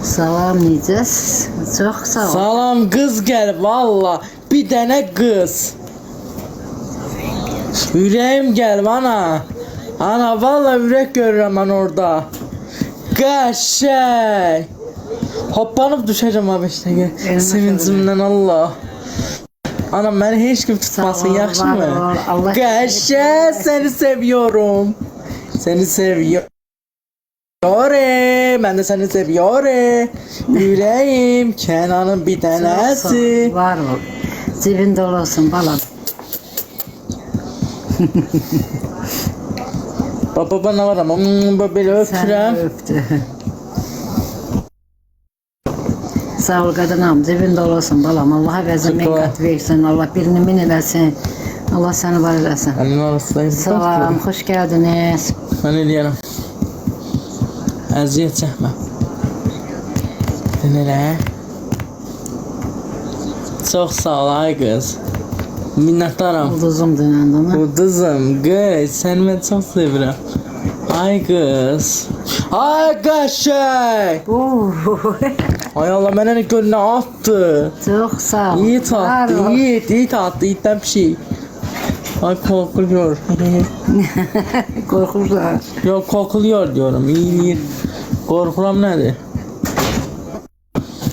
Salam necəsiz? Çox sağ ol. Salam kız gel valla. Bir tane kız. Yüreğim gel bana. Ana valla yürek görürüm ben orada. Qəşəng. Hoppanıp düşeceğim abi işte. Sevincimden Allah. Anam beni hiç kim tutmasın yaxşı mı? Qəşəng seni seviyorum. Seni seviyorum. Ben de seni seviyorum. Yüreğim Kenan'ın bir tanesi. Var ol. Cibində olasın balam. Baba bana var ama böyle öpürəm. Öptü. Sağ ol qadınam, cibində olasın balam. Allah əvəzə minqat versin. Allah birini min eləsin. Allah səni var eləsin. Annenin arasındayız. Salam, xoş gəldiniz. Ben ne diyelim? Əziyyət çəkmə. Dinlə. Çox sağ ol ay qız. Minnətdaram. Ulduzum dünəndə. Ulduzum qız, səni mən çox sevirəm. Ay qız. Ay qəşəng. Ay Allah mənə nə gönlünə attı. Çox sağ ol. İyi tatlı, iyi tatlı, iyiden bir şey. Ay korkuluyor. Qorxurlar. Yok korkuluyor diyorum. İyi. Korkulam nedir?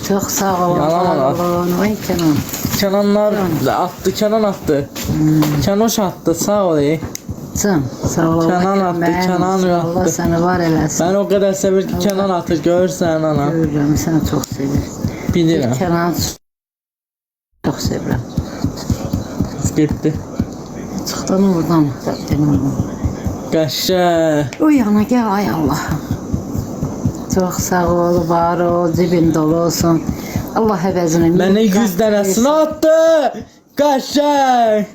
Çox sağ ol. Yalan. Vay Kenan. Kenanlar attı, Kenan attı. Kenoş attı, sağ ol. Can, sağ ol. Kenan attı, Kenan attı. Allah səni var eləsin. Ben o kadar sevir ki Kenan atır, görürsən ana. Görürəm, səni çox sevir. Bilirəm. Kenan çox sevirəm. Gitti. Çıxdan oradan. Qəşəng. Uy ana gəl, ay Allah. Çox sağ ol, var ol, cibin dolu olsun. Allah əvəzini. Mənə 100 dənəsini attı. Qəşəng.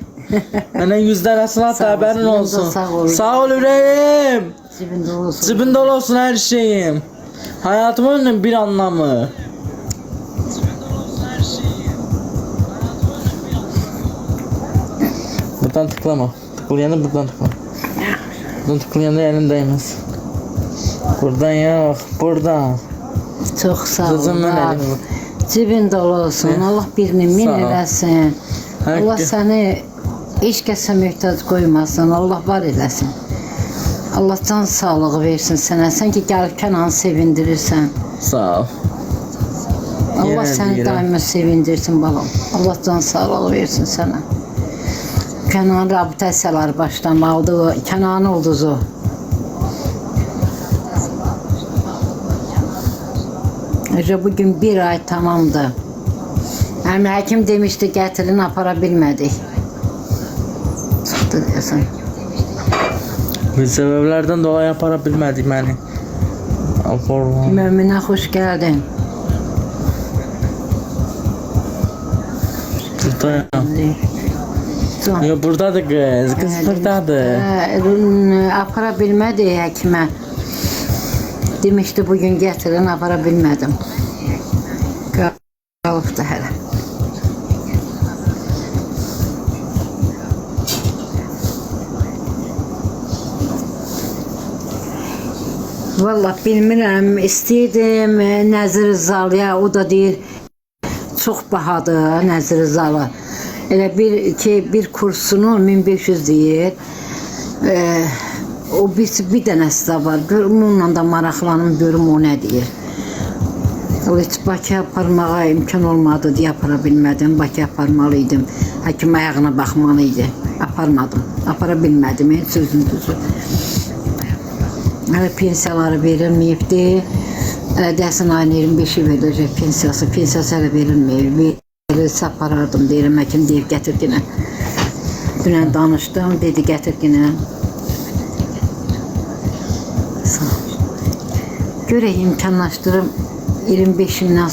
Mənə 100 dənəsini attı, haberin olsun. Sağ ol yüreğim. Cibin dolu olsun. Cibin dolu olsun her şeyim. Hayatımın bir anlamı. Buradan tıklama. Tıklayanı buradan tıklama. Buradan tıklayanı elin değmez. Buradan yok. Buradan. Çox sağ ol. Kızım mən var. elim. Cibin dolu olsun. Allah birini min Sağ ol. eləsin. Hər Allah gün- səni heç kəsə möhtac qoymasın. Allah var eləsin. Allah can sağlığı versin sənə. Sən ki gəlib Kənanı sevindirirsən. Sağ ol. Allah Yenə səni deyirəm. daima sevindirsin balam. Allah can sağlığı versin sənə. Kənan rabitəsiyaları başlamalıdır. Kənanın ulduzu. Bugün bir ay tamamdır. Hem həkim demişti gətirin apara bilmədik. Çıxdı deyəsən. Bir sebeplerden dolayı yapara bilmedim yani. Allah'ım. Möminə xoş gəldin. Buradayım. Can. Yo buradadır kız. Kız buradadır. Apara bilmədik həkimə. Demişdi bugün gətirin apara bilmədim. Qalıbdı hələ. Valla bilmirəm, istəyirdim Nəzir Zalıya, o da deyir çox bahadır Nəzir Zalı. Elə bir kursunu 1500 deyir. O bir dənəsi də var. Onunla da maraqlanım, görüm o nə deyir. Heç Bakıya aparmağa imkan olmadı deyə apara bilmədim. Bakıya aparmalıydım. Həkim ayağına baxmalıydı. Aparmadım. Apara bilmədim. Heç sözün düzü. Hələ pensiyaları verilməyibdi. Dəsin ayın 25-i veriləcək pensiyası. Pensiyası hələ verilməyib. Verilsə aparardım deyirəm. Həkim deyir gətir yenə. Dünən danışdım. Dedi gətir yenə. Görək imkanlaşdırım 25-indən